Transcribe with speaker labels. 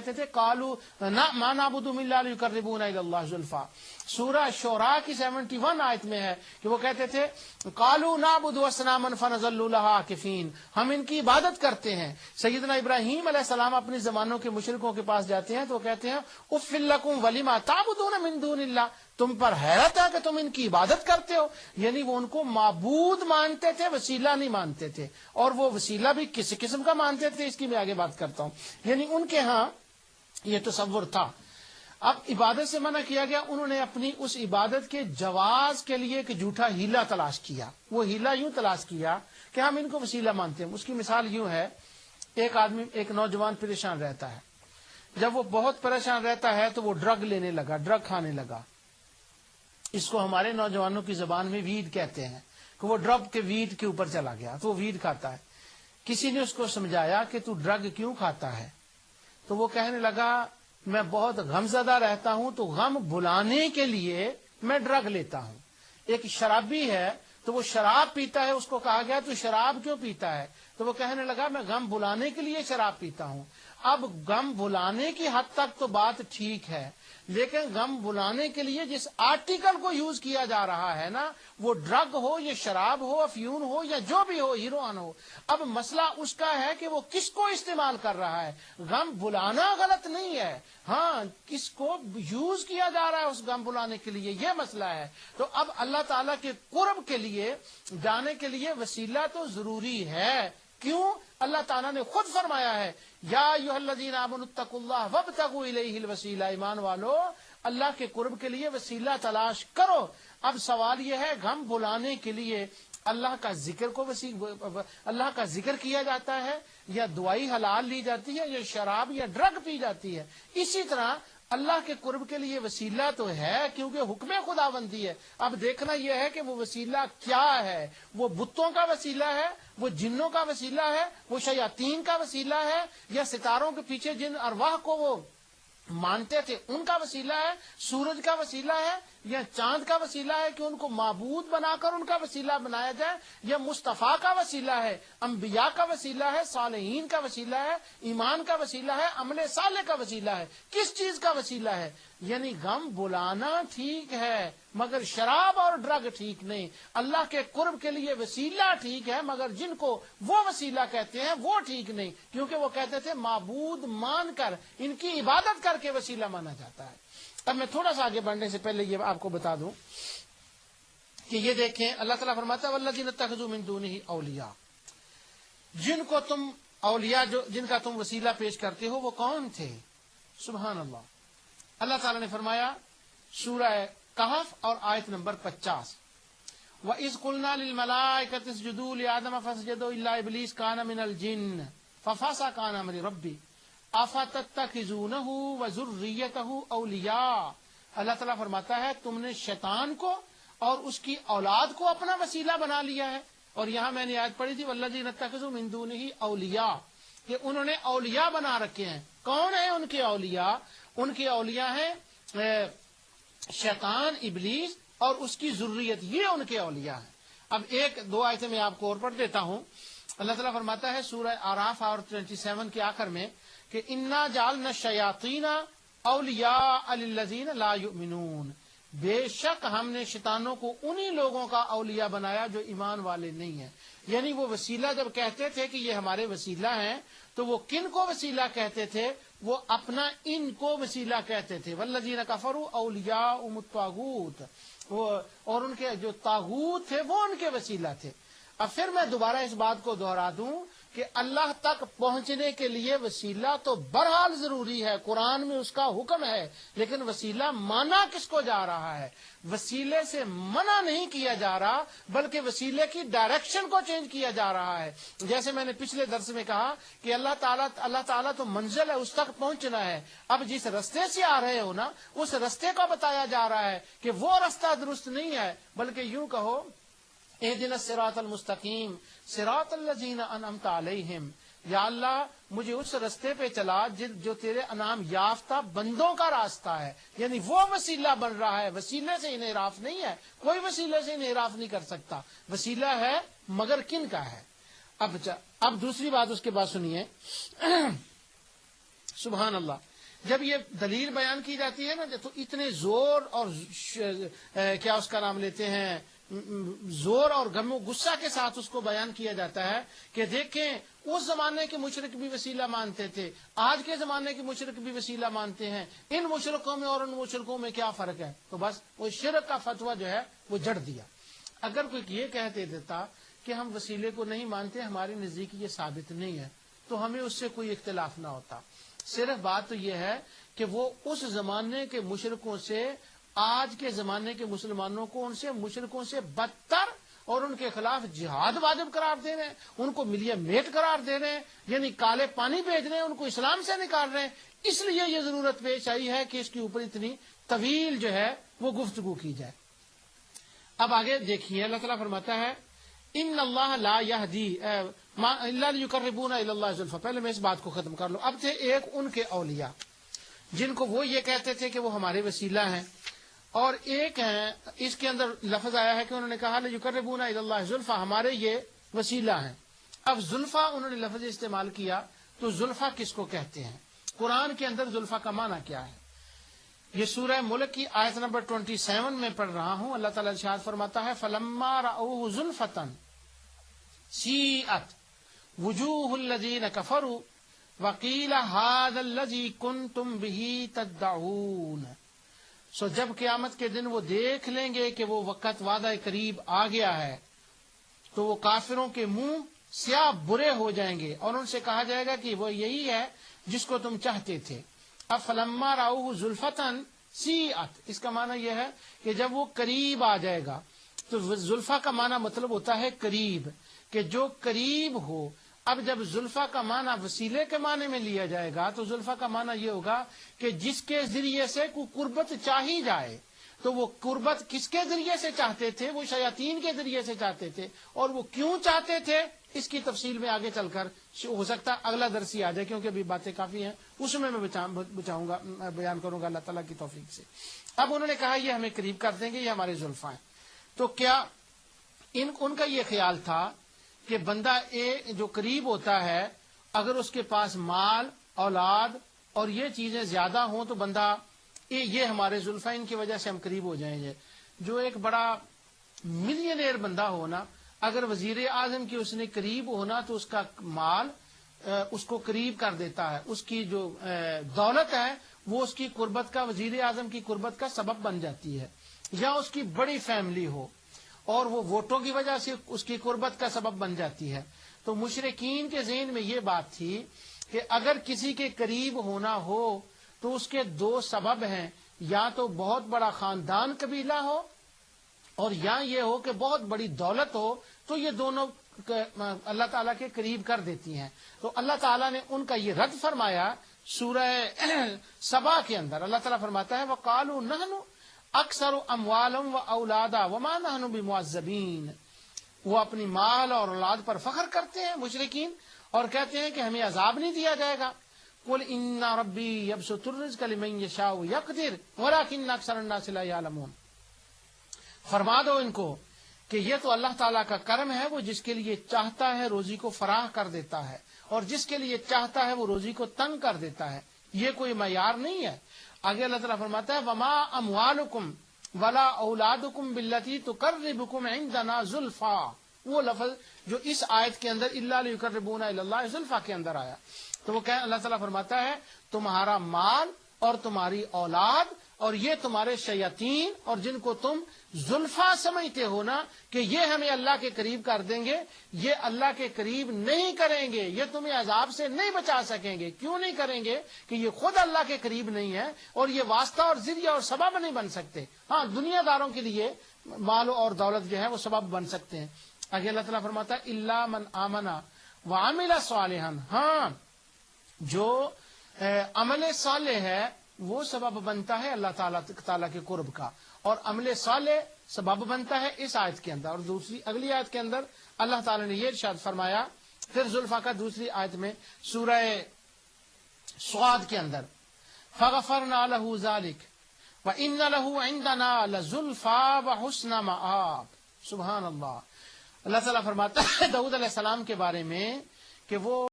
Speaker 1: کہتے تھے قالوا ما نعبد الا ليقربونا الى الله زلفى. سورہ شعراء کی 71 آیت میں ہے کہ وہ کہتے تھے قالوا نعبد اصناما فنظل لها عاکفین، ہم ان کی عبادت کرتے ہیں. سیدنا ابراہیم علیہ السلام اپنی زمانوں کے مشرکوں کے پاس جاتے ہیں تو وہ کہتے ہیں اف لکم ولما تعبدون من دون اللہ، تم پر حیرت ہے کہ تم ان کی عبادت کرتے ہو. یعنی وہ ان کو معبود مانتے تھے، وسیلہ نہیں مانتے تھے، اور وہ وسیلہ بھی کسی قسم کا مانتے تھے، اس کی میں آگے بات کرتا ہوں. یعنی ان کے ہاں یہ تصور تھا. اب عبادت سے منع کیا گیا، انہوں نے اپنی اس عبادت کے جواز کے لیے ایک جھوٹا ہیلا تلاش کیا. وہ ہیلا یوں تلاش کیا کہ ہم ان کو وسیلہ مانتے ہیں. اس کی مثال یوں ہے، ایک نوجوان پریشان رہتا ہے. جب وہ بہت پریشان رہتا ہے تو وہ ڈرگ لینے لگا، ڈرگ کھانے لگا. اس کو ہمارے نوجوانوں کی زبان میں ویڈ کہتے ہیں کہ وہ ڈرگ کے ویڈ کے اوپر چلا گیا تو وہ ویڈ کھاتا ہے. کسی نے اس کو سمجھایا کہ تو ڈرگ کیوں کھاتا ہے؟ تو وہ کہنے لگا میں بہت غم زدہ رہتا ہوں تو غم بھلانے کے لیے میں ڈرگ لیتا ہوں. ایک شرابی ہے تو وہ شراب پیتا ہے، اس کو کہا گیا تو شراب کیوں پیتا ہے؟ تو وہ کہنے لگا میں غم بھلانے کے لیے شراب پیتا ہوں. اب غم بھلانے کی حد تک تو بات ٹھیک ہے، لیکن غم بھلانے کے لیے جس آرٹیکل کو یوز کیا جا رہا ہے نا، وہ ڈرگ ہو یا شراب ہو، افیون ہو یا جو بھی ہو، ہیروئن ہو، اب مسئلہ اس کا ہے کہ وہ کس کو استعمال کر رہا ہے. غم بھلانا غلط نہیں ہے، ہاں کس کو یوز کیا جا رہا ہے اس غم بھلانے کے لیے، یہ مسئلہ ہے. تو اب اللہ تعالیٰ کے قرب کے لیے جانے کے لیے وسیلہ تو ضروری ہے. کیوں؟ اللہ تعالیٰ نے خود فرمایا ہے یا ایھا الذین آمنوا اتقوا اللہ وابتغوا الیہ الوسیلہ، ایمان والو اللہ کے قرب کے لیے وسیلہ تلاش کرو. اب سوال یہ ہے غم بھلانے کے لیے اللہ کا ذکر کیا جاتا ہے یا دوائی حلال لی جاتی ہے یا شراب یا ڈرگ پی جاتی ہے؟ اسی طرح اللہ کے قرب کے لیے وسیلہ تو ہے کیونکہ حکم خداوندی ہے. اب دیکھنا یہ ہے کہ وہ وسیلہ کیا ہے. وہ بتوں کا وسیلہ ہے، وہ جنوں کا وسیلہ ہے، وہ شیاطین کا وسیلہ ہے، یا ستاروں کے پیچھے جن ارواح کو وہ مانتے تھے ان کا وسیلہ ہے، سورج کا وسیلہ ہے، یا چاند کا وسیلہ ہے کہ ان کو معبود بنا کر ان کا وسیلہ بنایا جائے، یا مصطفیٰ کا وسیلہ ہے، انبیاء کا وسیلہ ہے، صالحین کا وسیلہ ہے، ایمان کا وسیلہ ہے، عمل صالح کا وسیلہ ہے. کس چیز کا وسیلہ ہے؟ یعنی غم بلانا ٹھیک ہے مگر شراب اور ڈرگ ٹھیک نہیں. اللہ کے قرب کے لیے وسیلہ ٹھیک ہے مگر جن کو وہ وسیلہ کہتے ہیں وہ ٹھیک نہیں، کیونکہ وہ کہتے تھے معبود مان کر ان کی عبادت کر کے وسیلہ مانا جاتا ہے. اب میں تھوڑا سا آگے بڑھنے سے پہلے یہ آپ کو بتا دوں کہ یہ دیکھیں اللہ تعالیٰ فرماتا ہے والذین اتخذوا من دونہ اولیاء، جن کو تم اولیاء جن کا تم وسیلہ پیش کرتے ہو وہ کون تھے؟ سبحان اللہ. اللہ تعالیٰ نے فرمایا سورہ کہف اور آیت نمبر 50 وَإِذْ قُلْنَا لِلْمَلَائِكَةِ اسْجُدُوا لِآدَمَ فَسَجَدُوا إِلَّا إِبْلِيسَ كَانَ مِنَ الْجِنِّ فَفَسَقَ عَنْ أَمْرِ رَبِّهِ أَفَتَتَّخِذُونَهُ وَذُرِّيَّتَهُ أَوْلِيَاءَ. اللہ تعالیٰ فرماتا ہے تم نے شیطان کو اور اس کی اولاد کو اپنا وسیلہ بنا لیا ہے. اور یہاں میں نے آیت پڑھی تھی وَالَّذِينَ اتَّخَذُوا مِن دُونِهِ أَوْلِيَاءَ، کہ انہوں نے اولیاء بنا رکھے ہیں. کون ہیں ان کے اولیاء؟ ان کے اولیاء ہیں شیطان، ابلیس اور اس کی ذریت، یہ ان کے اولیاء ہیں. اب ایک دو آیتیں میں آپ کو اور پڑھ دیتا ہوں. اللہ تعالیٰ فرماتا ہے سورہ اعراف اور 27 کے آخر میں کہ انا جعلنا الشیاطین اولیاء للذین لا یؤمنون، بے شک ہم نے شیطانوں کو انہی لوگوں کا اولیاء بنایا جو ایمان والے نہیں ہیں. یعنی وہ وسیلہ جب کہتے تھے کہ یہ ہمارے وسیلہ ہیں تو وہ کن کو وسیلہ کہتے تھے؟ وہ اپنا ان کو وسیلہ کہتے تھے. والذین کفروا اولیاءهم الطاغوت، اور ان کے جو طاغوت تھے وہ ان کے وسیلہ تھے. اب پھر میں دوبارہ اس بات کو دہرا دوں کہ اللہ تک پہنچنے کے لیے وسیلہ تو بہرحال ضروری ہے، قرآن میں اس کا حکم ہے، لیکن وسیلہ مانا کس کو جا رہا ہے؟ وسیلے سے منع نہیں کیا جا رہا بلکہ وسیلے کی ڈائریکشن کو چینج کیا جا رہا ہے. جیسے میں نے پچھلے درس میں کہا کہ اللہ تعالیٰ تو منزل ہے، اس تک پہنچنا ہے. اب جس رستے سے آ رہے ہو نا اس رستے کو بتایا جا رہا ہے کہ وہ رستہ درست نہیں ہے، بلکہ یوں کہو اہدنا الصراط المستقیم صراط الذین انعمت علیہم، یا اللہ مجھے اس رستے پہ چلا جو تیرے انعام یافتہ بندوں کا راستہ ہے. یعنی وہ وسیلہ بن رہا ہے، وسیلے سے انحراف نہیں ہے، کوئی وسیلے سے انحراف نہیں کر سکتا. وسیلہ ہے مگر کن کا ہے؟ اب دوسری بات اس کے بعد سنیے سبحان اللہ. جب یہ دلیل بیان کی جاتی ہے نا تو اتنے زور اور کیا اس کا نام لیتے ہیں زور اور غم و غصہ کے ساتھ اس کو بیان کیا جاتا ہے کہ دیکھیں اس زمانے کے مشرک بھی وسیلہ مانتے تھے، آج کے زمانے کے مشرک بھی وسیلہ مانتے ہیں، ان مشرکوں میں اور ان مشرکوں میں کیا فرق ہے؟ تو بس وہ شرک کا فتویٰ جو ہے وہ جڑ دیا۔ اگر کوئی یہ کہتے دیتا کہ ہم وسیلے کو نہیں مانتے، ہماری نزدیک یہ ثابت نہیں ہے، تو ہمیں اس سے کوئی اختلاف نہ ہوتا۔ صرف بات تو یہ ہے کہ وہ اس زمانے کے مشرکوں سے آج کے زمانے کے مسلمانوں کو ان سے مشرکوں سے بدتر اور ان کے خلاف جہاد واجب قرار دے رہے ہیں، ان کو ملیے میٹ قرار دے رہے ہیں، یعنی کالے پانی بھیج رہے ہیں، ان کو اسلام سے نکال رہے ہیں۔ اس لیے یہ ضرورت پیش آئی ہے کہ اس کے اوپر اتنی طویل جو ہے وہ گفتگو کی جائے۔ اب آگے دیکھیے، اللہ تعالیٰ فرماتا ہے ان اللہ لا یہدی الا لیقربونا الی اللہ زلفی۔ پہلے میں اس بات کو ختم کر لوں۔ اب تھے ایک ان کے اولیاء جن کو وہ یہ کہتے تھے کہ وہ ہمارے وسیلہ ہیں، اور ایک ہیں اس کے اندر لفظ آیا ہے کہ انہوں نے کہا لیقربونا الی اللہ زلفی، ہمارے یہ وسیلہ ہیں۔ اب زلفی انہوں نے لفظ استعمال کیا، تو زلفی کس کو کہتے ہیں؟ قرآن کے اندر زلفی کا معنی کیا ہے؟ یہ سورہ ملک کی آیت نمبر 27 میں پڑھ رہا ہوں۔ اللہ تعالیٰ ارشاد فرماتا ہے فَلَمَّا رَأَوْهُ زُلْفَةً سِیئَتْ وُجُوهُ الَّذِینَ كَفَرُوا وَقِیلَ هَٰذَا الَّذِی کُنتُم بِهِ تَدَّعُونَ۔ سو جب قیامت کے دن وہ دیکھ لیں گے کہ وہ وقت وعدہ قریب آ گیا ہے، تو وہ کافروں کے منہ سیاہ برے ہو جائیں گے اور ان سے کہا جائے گا کہ وہ یہی ہے جس کو تم چاہتے تھے۔ اب فلما رأوہ زلفتن سیئت، اس کا معنی یہ ہے کہ جب وہ قریب آ جائے گا، تو زلفا کا معنی مطلب ہوتا ہے قریب، کہ جو قریب ہو۔ اب جب زلفا کا معنی وسیلے کے معنی میں لیا جائے گا تو زلفا کا معنی یہ ہوگا کہ جس کے ذریعے سے کوئی قربت چاہی جائے۔ تو وہ قربت کس کے ذریعے سے چاہتے تھے؟ وہ شیاطین کے ذریعے سے چاہتے تھے، اور وہ کیوں چاہتے تھے اس کی تفصیل میں آگے چل کر ہو سکتا اگلا درس ہی آ جائے، کیونکہ ابھی باتیں کافی ہیں، اس میں بچاؤں گا، بیان کروں گا اللہ تعالیٰ کی توفیق سے۔ اب انہوں نے کہا یہ ہمیں قریب کر دیں گے، یہ ہمارے زلفاء ہیں۔ تو کیا ان کا یہ خیال تھا کہ بندہ جو قریب ہوتا ہے، اگر اس کے پاس مال، اولاد اور یہ چیزیں زیادہ ہوں تو بندہ یہ ہمارے زلفاء، ان کی وجہ سے ہم قریب ہو جائیں گے۔ جو ایک بڑا ملینئر بندہ ہونا، اگر وزیر اعظم کی اس نے قریب ہونا تو اس کا مال اس کو قریب کر دیتا ہے، اس کی جو دولت ہے وہ اس کی قربت کا، وزیر اعظم کی قربت کا سبب بن جاتی ہے۔ یا اس کی بڑی فیملی ہو اور وہ ووٹوں کی وجہ سے اس کی قربت کا سبب بن جاتی ہے۔ تو مشرکین کے ذہن میں یہ بات تھی کہ اگر کسی کے قریب ہونا ہو تو اس کے دو سبب ہیں، یا تو بہت بڑا خاندان قبیلہ ہو، اور یا یہ ہو کہ بہت بڑی دولت ہو، تو یہ دونوں اللہ تعالیٰ کے قریب کر دیتی ہیں۔ تو اللہ تعالیٰ نے ان کا یہ رد فرمایا سورہ سبا کے اندر۔ اللہ تعالیٰ فرماتا ہے وَقَالُوا نَحْنُ أَكْثَرُ أَمْوَالًا وَأَوْلَادًا وَمَا نَحْنُ بِمُعَذَّبِينَ۔ وہ اپنی مال اور اولاد پر فخر کرتے ہیں مشرکین، اور کہتے ہیں کہ ہمیں عذاب نہیں دیا جائے گا۔ قُلْ إِنَّ رَبِّي يَبْسُطُ الرِّزْقَ لِمَن يَشَاءُ وَيَقْدِرُ وَلَٰكِنَّ أَكْثَرَ النَّاسِ لَا يَعْلَمُونَ۔ فرما دو ان کو کہ یہ تو اللہ تعالیٰ کا کرم ہے، وہ جس کے لیے چاہتا ہے روزی کو فراہ کر دیتا ہے، اور جس کے لیے چاہتا ہے وہ روزی کو تنگ کر دیتا ہے، یہ کوئی معیار نہیں ہے۔ آگے اللہ تعالیٰ فرماتا ہے وَمَا أَمْوَالُكُمْ وَلَا أَوْلَادُكُمْ بِالَّتِي تُقَرِّبُكُمْ عِندَنَا زُلْفَىٰ، وہ لفظ جو اس آیت کے اندر إِلَّا لِيُقَرِّبُونَ إِلَى اللَّهِ زُلْفَىٰ کے اندر آیا، تو وہ اللہ تعالیٰ فرماتا ہے تمہارا مال اور تمہاری اولاد اور یہ تمہارے شیاطین، اور جن کو تم زلفا سمجھتے ہو نا کہ یہ ہمیں اللہ کے قریب کر دیں گے، یہ اللہ کے قریب نہیں کریں گے، یہ تمہیں عذاب سے نہیں بچا سکیں گے۔ کیوں نہیں کریں گے؟ کہ یہ خود اللہ کے قریب نہیں ہے، اور یہ واسطہ اور ذریعہ اور سبب نہیں بن سکتے۔ ہاں، دنیا داروں کے لیے مال اور دولت جو ہے وہ سبب بن سکتے ہیں۔ آگے اللہ تعالیٰ فرماتا ہے الا من آمن وعمل صالحا، ہاں جو عمل صالح ہے وہ سبب بنتا ہے اللہ تعالیٰ کے قرب کا، اور عمل صالح سبب بنتا ہے اس آیت کے اندر۔ اور دوسری اگلی آیت کے اندر اللہ تعالیٰ نے یہ ارشاد فرمایا پھر زلفا کا دوسری آیت میں سورہ صاد کے اندر فغفرنا له ذلك وَإِنَّ لَهُ عِندَنَا لَزُلْفَىٰ وَحُسْنَ مَآب۔ سبحان اللہ۔ اللہ تعالیٰ فرماتا ہے داؤد علیہ السلام کے بارے میں کہ وہ